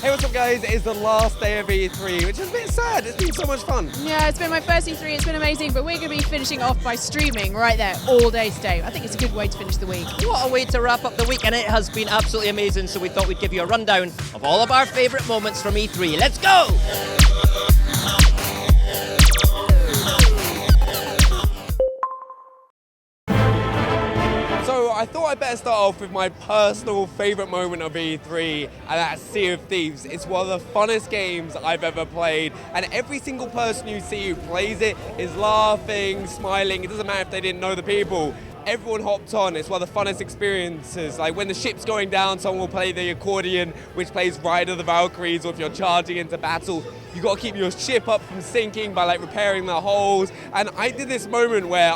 Hey, what's up guys? It's the last day of E3, which is a bit sad. It's been so much fun. Yeah, it's been my first E3, it's been amazing, but we're going to be finishing off by streaming right there all day today. I think it's a good way to finish the week. What a way to wrap up the week, and it has been absolutely amazing, so we thought we'd give you a rundown of all of our favourite moments from E3. Let's go! So I thought I'd better start off with my personal favourite moment of E3, and that's Sea of Thieves. It's one of the funnest games I've ever played, and every single person you see who plays it is laughing, smiling. It doesn't matter if they didn't know the people. Everyone hopped on. It's one of the funnest experiences. Like when the ship's going down, someone will play the accordion, which plays Ride of the Valkyries, or if you're charging into battle, you got to keep your ship up from sinking by like repairing the holes. And I did this moment where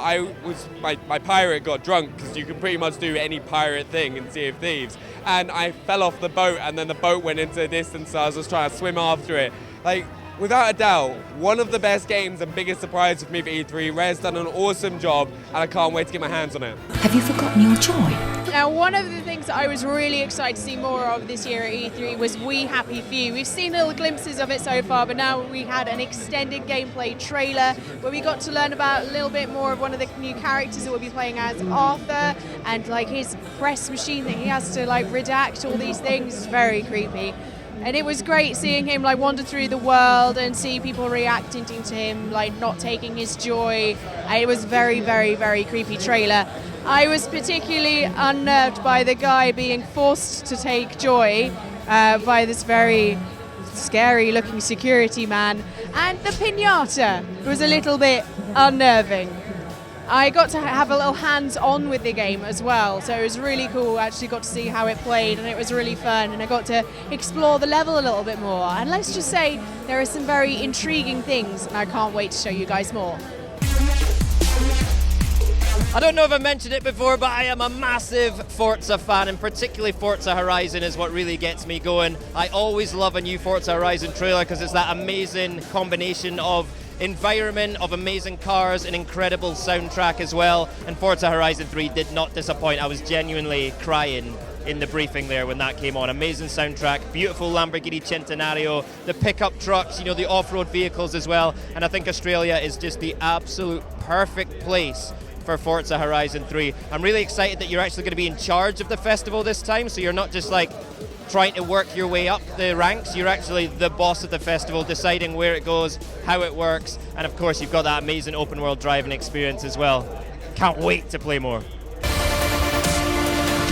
my pirate got drunk, because you can pretty much do any pirate thing in Sea of Thieves. And I fell off the boat, and then the boat went into the distance, so I was just trying to swim after it. Like, without a doubt, one of the best games and biggest surprise for me for E3. Rare's done an awesome job, and I can't wait to get my hands on it. Have you forgotten your joy? Now, one of the things that I was really excited to see more of this year at E3 was We Happy Few. We've seen little glimpses of it so far, but now we had an extended gameplay trailer where we got to learn about a little bit more of one of the new characters that we'll be playing as, Arthur, and like his press machine that he has to like redact all these things. It's very creepy. And it was great seeing him like wander through the world and see people reacting to him, like not taking his joy. It was very, very, very creepy trailer. I was particularly unnerved by the guy being forced to take joy by this very scary looking security man. And the piñata was a little bit unnerving. I got to have a little hands-on with the game as well, so it was really cool. I actually got to see how it played, and it was really fun, and I got to explore the level a little bit more. And let's just say there are some very intriguing things, and I can't wait to show you guys more. I don't know if I mentioned it before, but I am a massive Forza fan, and particularly Forza Horizon is what really gets me going. I always love a new Forza Horizon trailer because it's that amazing combination of environment, of amazing cars, an incredible soundtrack as well, and Forza Horizon 3 did not disappoint. I was genuinely crying in the briefing there when that came on. Amazing soundtrack, beautiful Lamborghini Centenario, the pickup trucks, you know, the off-road vehicles as well, and I think Australia is just the absolute perfect place for Forza Horizon 3. I'm really excited that you're actually going to be in charge of the festival this time, so you're not just like trying to work your way up the ranks. You're actually the boss of the festival, deciding where it goes, how it works, and of course you've got that amazing open world driving experience as well. Can't wait to play more.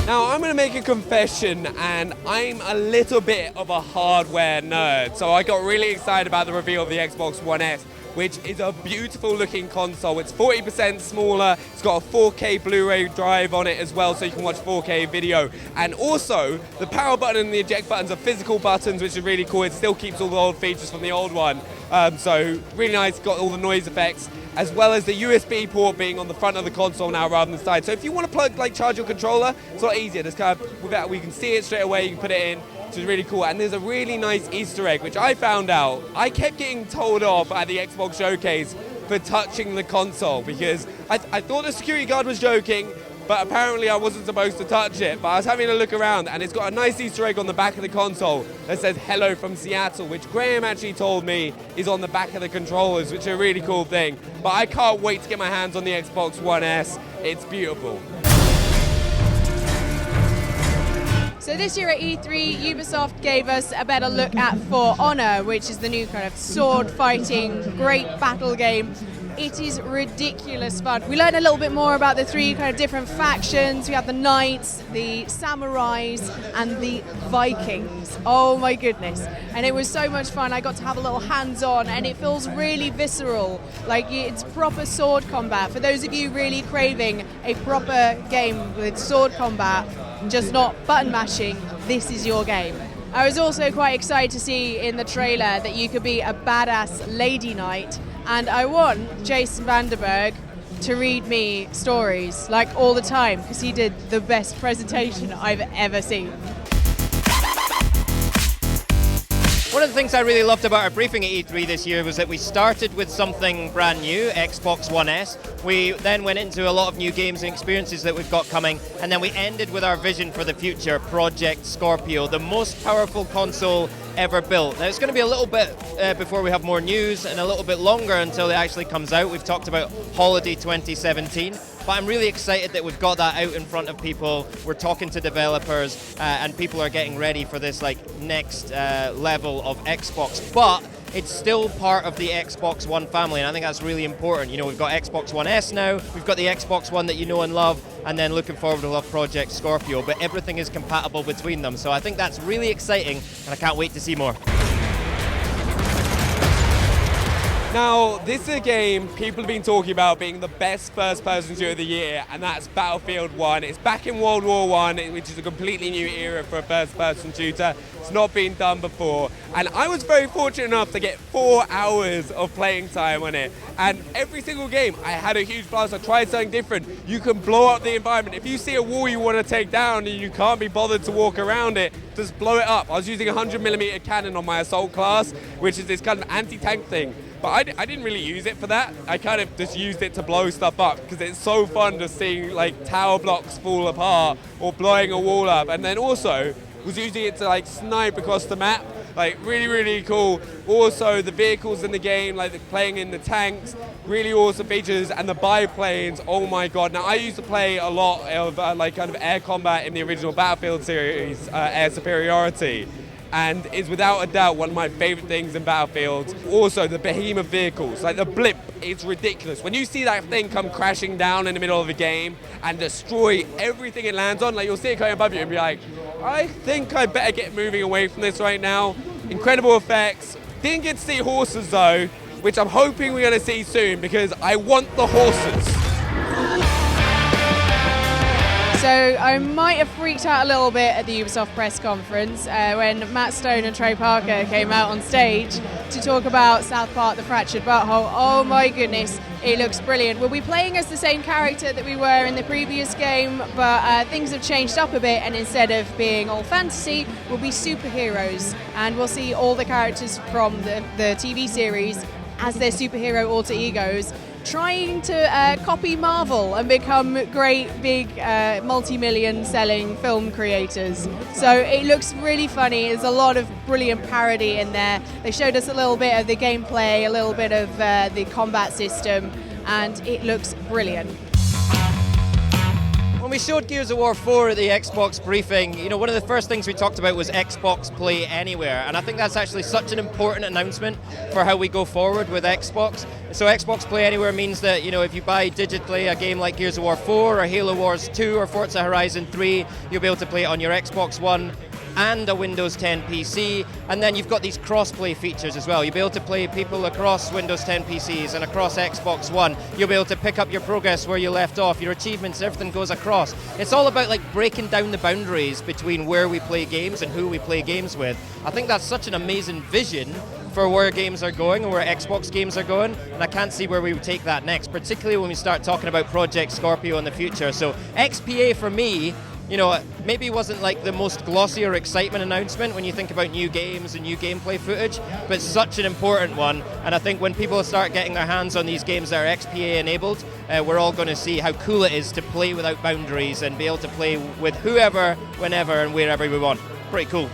Now, I'm going to make a confession, and I'm a little bit of a hardware nerd, so I got really excited about the reveal of the Xbox One S, which is a beautiful looking console. It's 40% smaller, it's got a 4K Blu-ray drive on it as well, so you can watch 4K video. And also, the power button and the eject buttons are physical buttons, which is really cool. It still keeps all the old features from the old one. So really nice, got all the noise effects, as well as the USB port being on the front of the console now rather than the side. So if you want to charge your controller, it's a lot easier. Just kind of, with that, we can see it straight away, you can put it in, which is really cool. And there's a really nice Easter egg, which I found out. I kept getting told off at the Xbox Showcase for touching the console, because I thought the security guard was joking, but apparently I wasn't supposed to touch it. But I was having a look around, and it's got a nice Easter egg on the back of the console that says "Hello from Seattle," which Graeme actually told me is on the back of the controllers, which is a really cool thing. But I can't wait to get my hands on the Xbox One S. It's beautiful. So this year at E3, Ubisoft gave us a better look at For Honor, which is the new kind of sword-fighting, great battle game. It is ridiculous fun. We learned a little bit more about the three kind of different factions. We have the Knights, the Samurais, and the Vikings. Oh my goodness. And it was so much fun. I got to have a little hands-on, and it feels really visceral. Like, it's proper sword combat. For those of you really craving a proper game with sword combat, just not button mashing, this is your game. I was also quite excited to see in the trailer that you could be a badass lady knight, and I want Jason Vanderberg to read me stories like all the time, because he did the best presentation I've ever seen. One of the things I really loved about our briefing at E3 this year was that we started with something brand new, Xbox One S. We then went into a lot of new games and experiences that we've got coming, and then we ended with our vision for the future, Project Scorpio, the most powerful console ever built. Now, it's going to be a little bit before we have more news and a little bit longer until it actually comes out. We've talked about holiday 2017. But I'm really excited that we've got that out in front of people. We're talking to developers, and people are getting ready for this like next level of Xbox. But it's still part of the Xbox One family, and I think that's really important. You know, we've got Xbox One S now, we've got the Xbox One that you know and love, and then looking forward to love Project Scorpio, but everything is compatible between them. So I think that's really exciting, and I can't wait to see more. Now, this is a game people have been talking about being the best first-person shooter of the year, and that's Battlefield 1. It's back in World War I, which is a completely new era for a first-person shooter. It's not been done before. And I was very fortunate enough to get 4 hours of playing time on it. And every single game, I had a huge blast. I tried something different. You can blow up the environment. If you see a wall you want to take down and you can't be bothered to walk around it, just blow it up. I was using a 100mm cannon on my assault class, which is this kind of anti-tank thing. But I didn't really use it for that. I kind of just used it to blow stuff up because it's so fun to see like tower blocks fall apart or blowing a wall up. And then also was using it to like snipe across the map. Like really, really cool. Also the vehicles in the game, like playing in the tanks, really awesome features. And the biplanes, oh my God. Now I used to play a lot of like kind of air combat in the original Battlefield series, Air Superiority. And is without a doubt one of my favorite things in Battlefield. Also, the behemoth vehicles, like the blimp, it's ridiculous. When you see that thing come crashing down in the middle of the game and destroy everything it lands on, like you'll see it coming above you and be like, I think I better get moving away from this right now. Incredible effects. Didn't get to see horses though, which I'm hoping we're gonna see soon because I want the horses. So I might have freaked out a little bit at the Ubisoft press conference when Matt Stone and Trey Parker came out on stage to talk about South Park: The Fractured Butthole. Oh my goodness, it looks brilliant. We'll be playing as the same character that we were in the previous game, but things have changed up a bit, and instead of being all fantasy, we'll be superheroes. And we'll see all the characters from the TV series as their superhero alter egos, trying to copy Marvel and become great big multi-million selling film creators. So it looks really funny. There's a lot of brilliant parody in there. They showed us a little bit of the gameplay, a little bit of the combat system, and it looks brilliant. When we showed Gears of War 4 at the Xbox briefing, you know, one of the first things we talked about was Xbox Play Anywhere, and I think that's actually such an important announcement for how we go forward with Xbox. So Xbox Play Anywhere means that, you know, if you buy digitally a game like Gears of War 4 or Halo Wars 2 or Forza Horizon 3, you'll be able to play it on your Xbox One and a Windows 10 PC, and then you've got these cross-play features as well. You'll be able to play people across Windows 10 PCs and across Xbox One. You'll be able to pick up your progress where you left off, your achievements, everything goes across. It's all about like breaking down the boundaries between where we play games and who we play games with. I think that's such an amazing vision for where games are going and where Xbox games are going, and I can't see where we would take that next, particularly when we start talking about Project Scorpio in the future. So XPA for me, you know, maybe wasn't like the most glossy or excitement announcement when you think about new games and new gameplay footage, but such an important one. And I think when people start getting their hands on these games that are XPA enabled, we're all going to see how cool it is to play without boundaries and be able to play with whoever, whenever, and wherever we want. Pretty cool.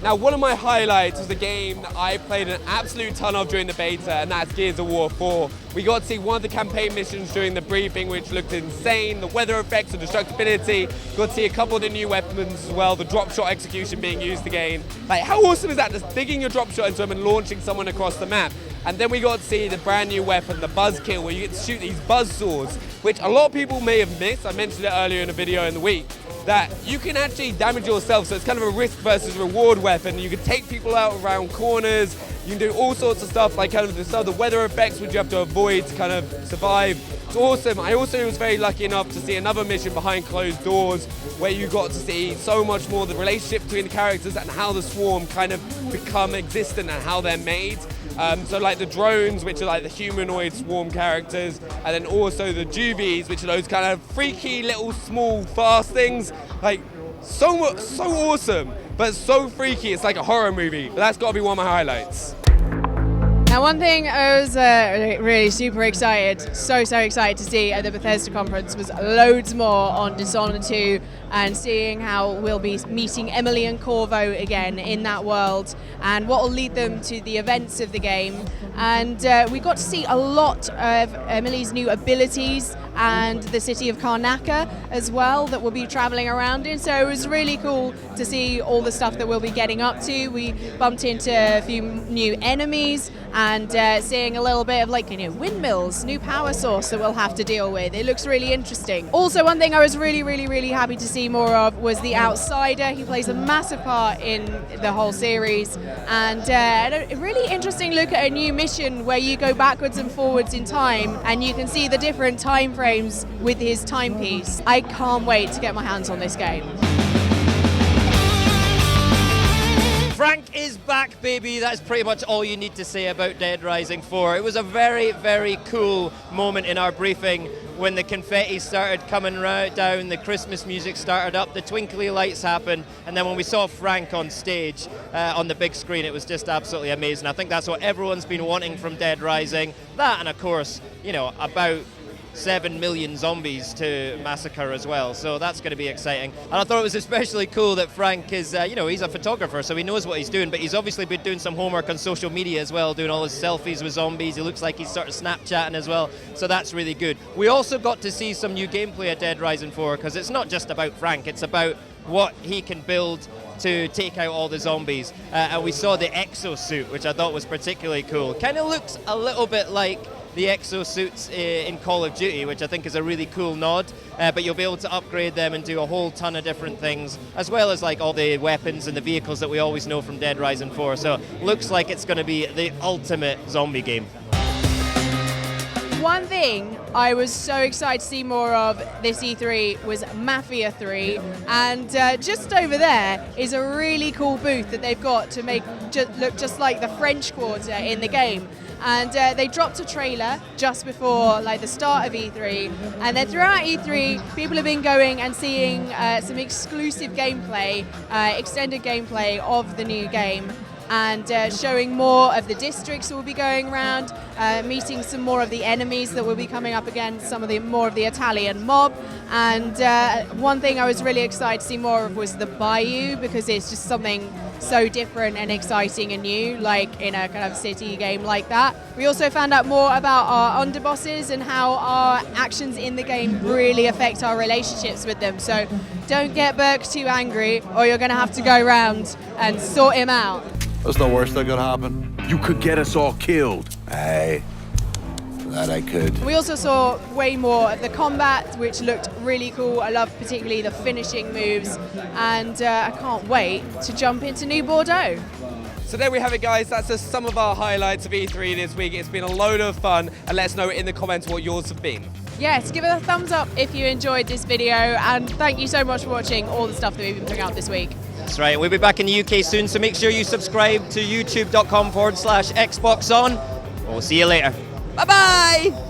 Now, one of my highlights was a game that I played an absolute ton of during the beta, and that's Gears of War 4. We got to see one of the campaign missions during the briefing, which looked insane. The weather effects and destructibility. Got to see a couple of the new weapons as well, the drop shot execution being used again. Like, how awesome is that? Just digging your drop shot into them and launching someone across the map. And then we got to see the brand new weapon, the Buzzkill, where you get to shoot these buzz saws, which a lot of people may have missed. I mentioned it earlier in a video in the week, that you can actually damage yourself, so it's kind of a risk versus reward weapon. You can take people out around corners, you can do all sorts of stuff, like kind of the weather effects which you have to avoid to kind of survive. It's awesome. I also was very lucky enough to see another mission behind closed doors where you got to see so much more the relationship between the characters and how the swarm kind of become existent and how they're made. So like the drones, which are like the humanoid swarm characters, and then also the juvies, which are those kind of freaky little small fast things. Like so awesome, but so freaky. It's like a horror movie. But that's got to be one of my highlights. Now, one thing I was really super excited, so excited to see at the Bethesda conference was loads more on Dishonored 2 and seeing how we'll be meeting Emily and Corvo again in that world and what will lead them to the events of the game. And we got to see a lot of Emily's new abilities and the city of Karnaca as well that we'll be traveling around in. So it was really cool to see all the stuff that we'll be getting up to. We bumped into a few new enemies and seeing a little bit of windmills, new power source that we'll have to deal with. It looks really interesting. Also, one thing I was really happy to see more of was the Outsider. He plays a massive part in the whole series, and a really interesting look at a new mission where you go backwards and forwards in time and you can see the different time frames with his timepiece. I can't wait to get my hands on this game. Frank is back, baby. That's pretty much all you need to say about Dead Rising 4. It was a very cool moment in our briefing when the confetti started coming down, the Christmas music started up, the twinkly lights happened, and then when we saw Frank on stage on the big screen, it was just absolutely amazing. I think that's what everyone's been wanting from Dead Rising. That, and of course, about 7 million zombies to massacre as well, so that's going to be exciting. And I thought it was especially cool that Frank is, he's a photographer, so he knows what he's doing, but he's obviously been doing some homework on social media as well, doing all his selfies with zombies. He looks like he's sort of Snapchatting as well, so that's really good. We also got to see some new gameplay at Dead Rising 4, because it's not just about Frank, it's about what he can build to take out all the zombies. And we saw the exosuit, which I thought was particularly cool. Kind of looks a little bit like the exosuits in Call of Duty, which I think is a really cool nod, but you'll be able to upgrade them and do a whole ton of different things, as well as all the weapons and the vehicles that we always know from Dead Rising 4, so looks like it's going to be the ultimate zombie game. One thing I was so excited to see more of this E3 was Mafia 3, and just over there is a really cool booth that they've got to make look just like the French Quarter in the game. And they dropped a trailer just before the start of E3, and then throughout E3 people have been going and seeing some exclusive gameplay, extended gameplay of the new game, and showing more of the districts that will be going around, meeting some more of the enemies that will be coming up against, more of the Italian mob. And one thing I was really excited to see more of was the Bayou, because it's just something so different and exciting and new, like in a kind of city game like that. We also found out more about our underbosses and how our actions in the game really affect our relationships with them. So don't get Burke too angry, or you're going to have to go around and sort him out. That's the worst that could happen. You could get us all killed. Aye, that I could. We also saw way more of the combat, which looked really cool. I love particularly the finishing moves, and I can't wait to jump into New Bordeaux. So there we have it, guys. That's just some of our highlights of E3 this week. It's been a load of fun, and let us know in the comments what yours have been. Yes, give it a thumbs up if you enjoyed this video, and thank you so much for watching all the stuff that we've been putting out this week. That's right, we'll be back in the UK soon, so make sure you subscribe to youtube.com/XboxOn. We'll see you later. Bye-bye!